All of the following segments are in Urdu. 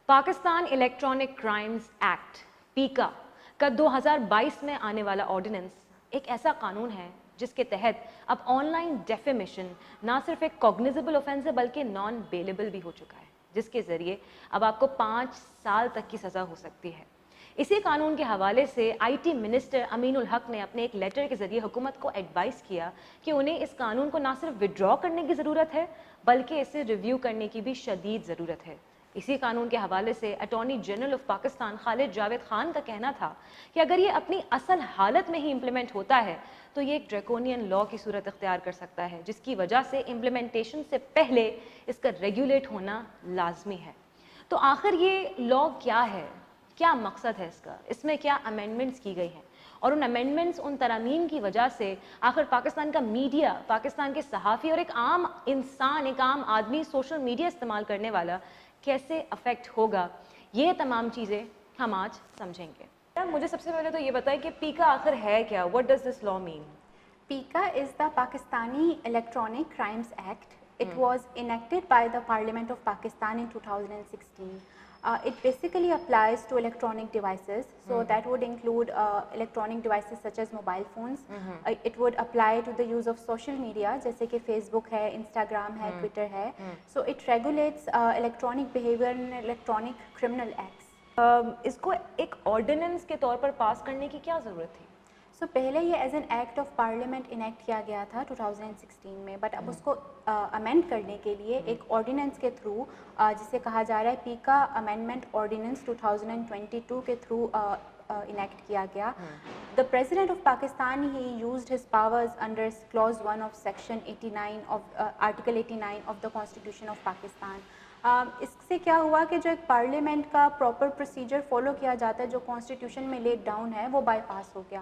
پاکستان الیکٹرانک کرائمز ایکٹ پیکا کا 2022 میں آنے والا آرڈیننس ایک ایسا قانون ہے جس کے تحت اب آن لائن ڈیفیمیشن نہ صرف ایک کوگنیزبل آفینس ہے بلکہ نان بیلیبل بھی ہو چکا ہے، جس کے ذریعے اب آپ کو 5 سال تک کی سزا ہو سکتی ہے۔ اسی قانون کے حوالے سے آئی ٹی منسٹر امین الحق نے اپنے ایک لیٹر کے ذریعے حکومت کو ایڈوائز کیا کہ انہیں اس قانون کو نہ صرف وڈرا کرنے کی ضرورت ہے بلکہ اسے ریویو کرنے کی بھی شدید ضرورت ہے۔ اسی قانون کے حوالے سے اٹارنی جنرل آف پاکستان خالد جاوید خان کا کہنا تھا کہ اگر یہ اپنی اصل حالت میں ہی امپلیمنٹ ہوتا ہے تو یہ ایک ڈریکونین لا کی صورت اختیار کر سکتا ہے، جس کی وجہ سے امپلیمنٹیشن سے پہلے اس کا ریگولیٹ ہونا لازمی ہے۔ تو آخر یہ لا کیا ہے؟ کیا مقصد ہے اس کا؟ اس میں کیا امینڈمنٹس کی گئی ہیں؟ اور ان امینڈمنٹس، ان ترامیم کی وجہ سے آخر پاکستان کا میڈیا، پاکستان کے صحافی اور ایک عام انسان، ایک عام آدمی سوشل میڈیا استعمال کرنے والا کیسے افیکٹ ہوگا؟ یہ تمام چیزیں ہم آج سمجھیں گے۔ مجھے سب سے پہلے تو یہ بتائیں کہ پیکا آخر ہے کیا؟ What does this law mean? PICA is the Pakistani Electronic Crimes Act. It was enacted by the Parliament of Pakistan in 2016. It basically applies to electronic devices, so that would include electronic devices such as mobile phones. It would apply to the use of social media, جیسے کہ Facebook ہے, Instagram ہے, Twitter ہے. So it regulates electronic behavior and electronic criminal acts. اس کو ایک آرڈیننس کے طور پر پاس کرنے کی کیا ضرورت تھی؟ سو پہلے یہ as an act of parliament enact کیا گیا تھا 2016 میں، بٹ اب اس کو امینڈ کرنے کے لیے ایک آرڈیننس کے تھرو، جسے کہا جا رہا ہے پیکا امینڈمنٹ آرڈیننس 2022 کے تھرو enacted کیا گیا. The President of Pakistan, he used his powers under clause 1 of section 89 of article 89 of the Constitution of Pakistan. اس سے کیا ہوا کہ جو ایک پارلیمنٹ کا پراپر پروسیجر فالو کیا جاتا ہے جو کانسٹیٹیوشن میں لیڈ ڈاؤن ہے وہ بائی پاس ہو گیا.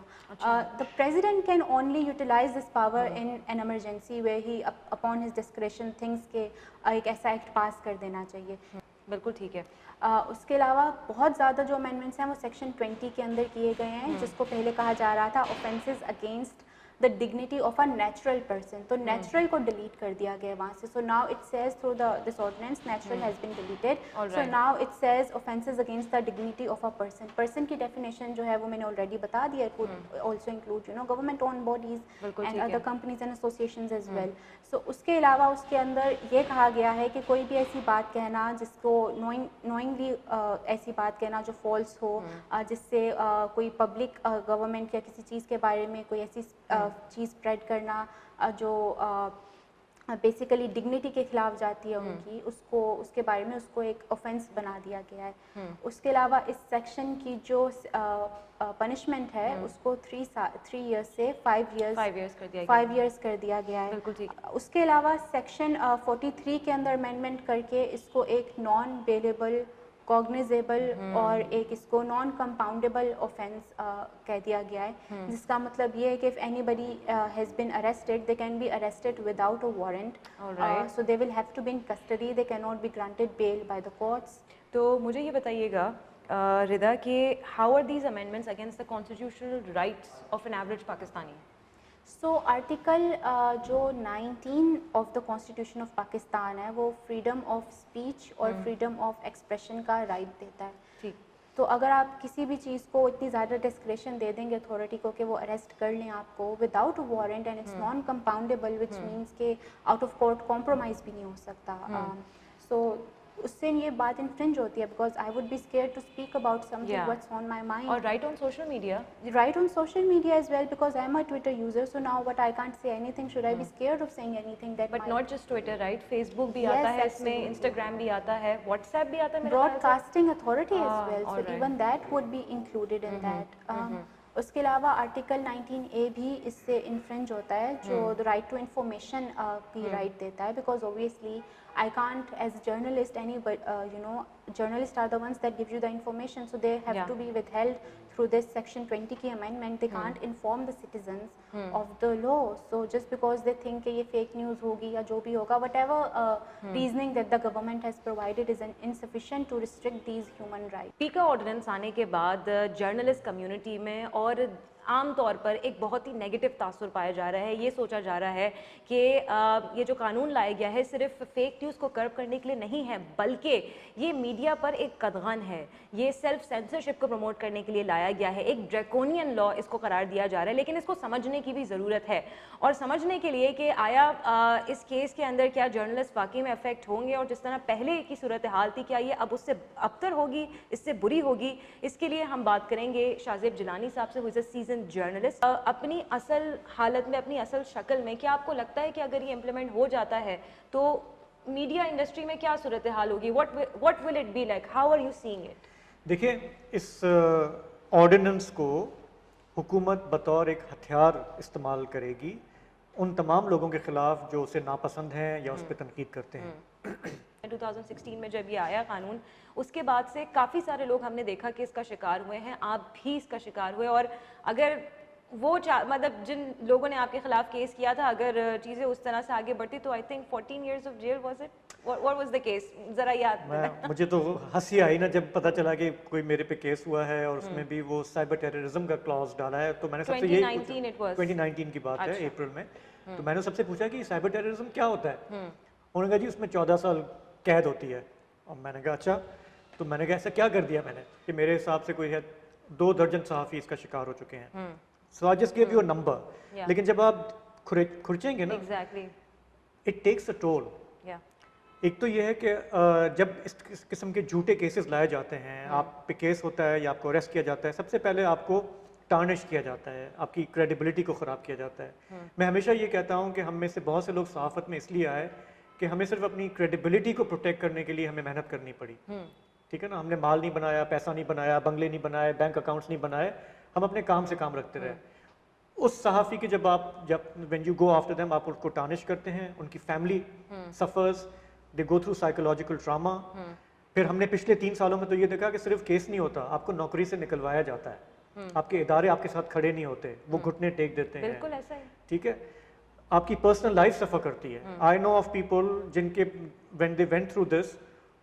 The President can only utilize this power in an emergency where he upon his discretion thinks کہ ایک ایسا ایکٹ پاس کر دینا چاہیے. بالکل ٹھیک ہے. اس کے علاوہ بہت زیادہ جو امینڈمنٹس ہیں وہ سیکشن 20 کے اندر کیے گئے ہیں، جس کو پہلے کہا جا رہا تھا offenses against the dignity of a natural person. تو natural کو ڈیلیٹ کر دیا گیا وہاں سے. So now it says through this ordinance natural has been deleted. So now it says offenses against the dignity of a person. Person کی definition جو ہے وہ میں نے already بتا دیا. It would also include government owned bodies and other companies and associations as well. So اس کے علاوہ اس کے اندر یہ کہا گیا ہے کہ کوئی بھی ایسی بات کہنا جس کو knowingly ایسی بات کہنا جو فالس ہو، جس سے کوئی پبلک گورنمنٹ یا کسی چیز کے بارے میں کوئی ایسی چیز اسپریڈ کرنا جو بیسیکلی ڈگنیٹی کے خلاف جاتی ہے ان کی، اس کے بارے میں اس کو ایک آفینس بنا دیا گیا ہے. اس کے علاوہ اس سیکشن کی جو پنشمنٹ ہے اس کو 3 ایئرس سے 5 ایئرس کر دیا گیا ہے. اس کے علاوہ سیکشن 43 کے اندر امینڈمنٹ کر کے اس کو ایک نان بیلیبل، کوگنیزیبل اور ایک اس کو نان کمپاؤنڈیبل آفینس کہہ دیا گیا ہے، جس کا مطلب یہ ہے کہ if anybody has been arrested, they can be arrested without a warrant. So they will have to be in custody, they cannot be granted bail by the courts. تو مجھے یہ بتائیے گا ردا کہ how are these amendments against the constitutional rights of an average Pakistani? So article جو 19 of the constitution of Pakistan ہے وہ فریڈم آف اسپیچ اور فریڈم آف ایکسپریشن کا رائٹ دیتا ہے. تو اگر آپ کسی بھی چیز کو اتنی زیادہ ڈسکریشن دے دیں گے اتھارٹی کو کہ وہ اریسٹ کر لیں آپ کو without a warrant and it's non compoundable which means کہ آؤٹ آف کورٹ کمپرومائز بھی نہیں ہو سکتا. سو اس سے یہ بات انفرنج ہوتی ہے because I would be scared to speak about something what's on my mind. اور right on social media, right on social media as well, because I'm a Twitter user, so now what I can't say anything, should I be scared of saying anything that but not just Twitter, right? Facebook بھی آتا ہے اس میں، Instagram بھی آتا ہے، WhatsApp بھی آتا ہے، broadcasting authority as well, so even that would be included in that. اس کے علاوہ آرٹیکل 19A بھی اس سے انفرنج ہوتا ہے جو رائٹ ٹو انفارمیشن کی رائٹ دیتا ہے، because obviously I can't as a journalist, journalists are the ones that give you the information, so they have to be withheld through this section 20 کی amendment. They can't inform the citizens of the law, so just because they think کہ یہ fake news ہوگی یا جو بھی ہوگا, whatever reasoning that the government has provided is insufficient to restrict these human rights. پیکا ordinance آنے کے بعد جرنلسٹ کمیونٹی میں اور عام طور پر ایک بہت ہی نیگیٹو تاثر پایا جا رہا ہے. یہ سوچا جا رہا ہے کہ یہ جو قانون لایا گیا ہے صرف فیک نیوز کو کرب کرنے کے لیے نہیں ہے, بلکہ یہ میڈیا پر ایک قدغن ہے. یہ سیلف سینسرشپ کو پروموٹ کرنے کے لیے لایا گیا ہے. ایک ڈریکونین لا اس کو قرار دیا جا رہا ہے, لیکن اس کو سمجھنے کی بھی ضرورت ہے, اور سمجھنے کے لیے کہ آیا اس کیس کے اندر کیا جرنلسٹ واقعی میں افیکٹ ہوں گے, اور جس طرح پہلے کی صورتحال تھی کیا یہ اب اس سے ابتر ہوگی, اس سے بری ہوگی. اس کے لیے ہم بات کریں گے شاہزیب جیلانی صاحب سے, who is a seasoned journalist. اپنی اصل حالت میں, اپنی اصل شکل میں, کیا آپ کو لگتا ہے کہ اگر یہ امپلیمنٹ ہو جاتا ہے تو میڈیا انڈسٹری میں کیا صورتحال ہوگی؟ what will it be like? How are you seeing it? دیکھیں, اس آرڈیننس کو حکومت بطور ایک ہتھیار استعمال کرے گی ان تمام لوگوں کے خلاف جو اسے ناپسند ہیں یا اس پہ تنقید کرتے ہیں. 2016 میں جب یہ آیا قانون, اس کے بعد سے کافی سارے لوگ ہم نے دیکھا کہ اس کا شکار ہوئے ہیں, آپ بھی اس کا شکار ہوئے, اور اگر وہ مطلب جن لوگوں نے آپ کے خلاف کیس کیا تھا اگر چیزیں اس طرح سے آگے بڑھتی تو I think 14 years of jail was it? What was the case? ذرا یاد مجھے تو ہنسی آئی نا جب پتہ چلا کہ کوئی میرے پہ کیس ہوا ہے اور اس میں بھی وہ سائبر ٹیررزم کا کلاز ڈالا ہے. تو میں نے سب سے یہ 2019 کی بات ہے, اپریل میں, تو میں نے سب سے پوچھا کہ سائبر ٹیررزم کیا ہوتا ہے. انہوں نے کہا جی اس میں 14 سال قید ہوتی ہے. اور میں نے کہا اچھا, تو میں نے کہا ایسا کیا کر دیا میں نے کہ میرے حساب سے کوئی ہے 2 درجن صحافی اس کا شکار ہو چکے ہیں. So I just gave you a number. لیکن جب آپ کھرچیں گے نا, it takes a toll. ایک تو یہ ہے کہ جب اس قسم کے جھوٹے کیسز لائے جاتے ہیں, آپ پہ کیس ہوتا ہے یا آپ کو اریسٹ کیا جاتا ہے, سب سے پہلے آپ کو ٹارنش کیا جاتا ہے, آپ کی کریڈیبلٹی کو خراب کیا جاتا ہے. میں ہمیشہ یہ کہتا ہوں کہ ہم میں سے بہت سے لوگ صحافت میں اس لیے آئے کہ ہمیں صرف اپنی کریڈیبلٹی کو پروٹیکٹ کرنے کے لیے ہمیں محنت کرنی پڑی. ٹھیک ہے نا, ہم نے مال نہیں بنایا, پیسہ نہیں بنایا, بنگلے نہیں بنائے, بینک اکاؤنٹس نہیں بنائے, ہم اپنے کام سے کام رکھتے رہے. اس صحافی کے جب when you go after them, آپ ان کو ٹارنش کرتے ہیں, ان کی family suffers, they go through psychological trauma. پھر ہم نے پچھلے 3 سالوں میں تو یہ دیکھا کہ صرف کیس نہیں ہوتا, آپ کو نوکری سے نکلوایا جاتا ہے, آپ کے ادارے آپ کے ساتھ کھڑے نہیں ہوتے, وہ گھٹنے ٹیک دیتے ہیں. بالکل ایسا ہے. ٹھیک ہے, آپ کی پرسنل لائف سفر کرتی ہے. I know of people جن کے when they went through this,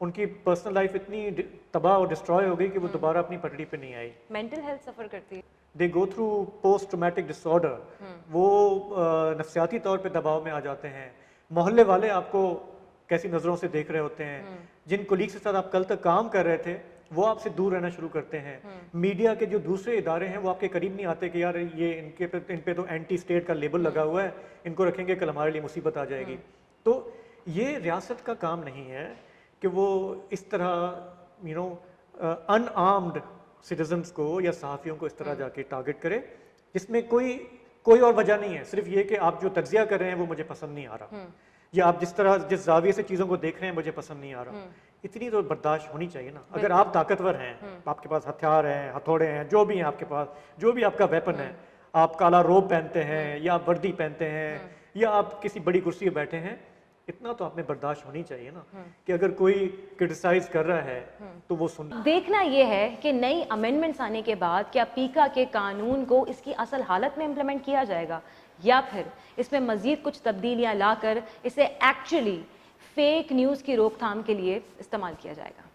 ان کی پرسنل لائف اتنی تباہ اور ڈسٹروائے ہو گئی کہ وہ دوبارہ اپنی پٹڑی پہ نہیں آئی. مینٹل ہیلتھ سفر کرتی ہے. دے گو تھرو پوسٹ ٹرومیٹک ڈس آرڈر, وہ نفسیاتی طور پہ دباؤ میں آ جاتے ہیں. محلے والے آپ کو کیسی نظروں سے دیکھ رہے ہوتے ہیں, جن کولیگ کے ساتھ آپ کل تک کام کر رہے تھے وہ آپ سے دور رہنا شروع کرتے ہیں. میڈیا کے جو دوسرے ادارے ہیں وہ آپ کے قریب نہیں آتے کہ یار یہ ان پہ تو اینٹی اسٹیٹ کا لیبل لگا ہوا ہے, ان کو رکھیں گے کل ہمارے لیے مصیبت آ جائے گی. تو یہ ریاست کا کام نہیں ہے کہ وہ اس طرح ان آرمڈ سٹیزنس کو یا صحافیوں کو اس طرح جا کے ٹارگٹ کرے, جس میں کوئی اور وجہ نہیں ہے, صرف یہ کہ آپ جو تجزیہ کر رہے ہیں وہ مجھے پسند نہیں آ رہا, یا آپ جس زاویے سے چیزوں کو دیکھ رہے ہیں مجھے پسند نہیں آ رہا. اتنی تو برداشت ہونی چاہیے نا. اگر آپ طاقتور ہیں, آپ کے پاس ہتھیار ہیں, ہتھوڑے ہیں, جو بھی ہیں آپ کے پاس, جو بھی آپ کا ویپن ہے, آپ کالا روب پہنتے ہیں یا آپ وردی پہنتے ہیں یا آپ کسی بڑی کرسی پہ بیٹھے ہیں, اتنا تو آپ میں برداشت ہونی چاہیے نا کہ اگر کوئی کرٹیسائز کر رہا ہے تو وہ سن. دیکھنا یہ ہے کہ نئی امینڈمنٹس آنے کے بعد کیا پیکا کے قانون کو اس کی اصل حالت میں امپلیمنٹ کیا جائے گا, یا پھر اس میں مزید کچھ تبدیلیاں لا کر اسے ایکچولی فیک نیوز کی روک تھام کے لیے استعمال کیا جائے گا.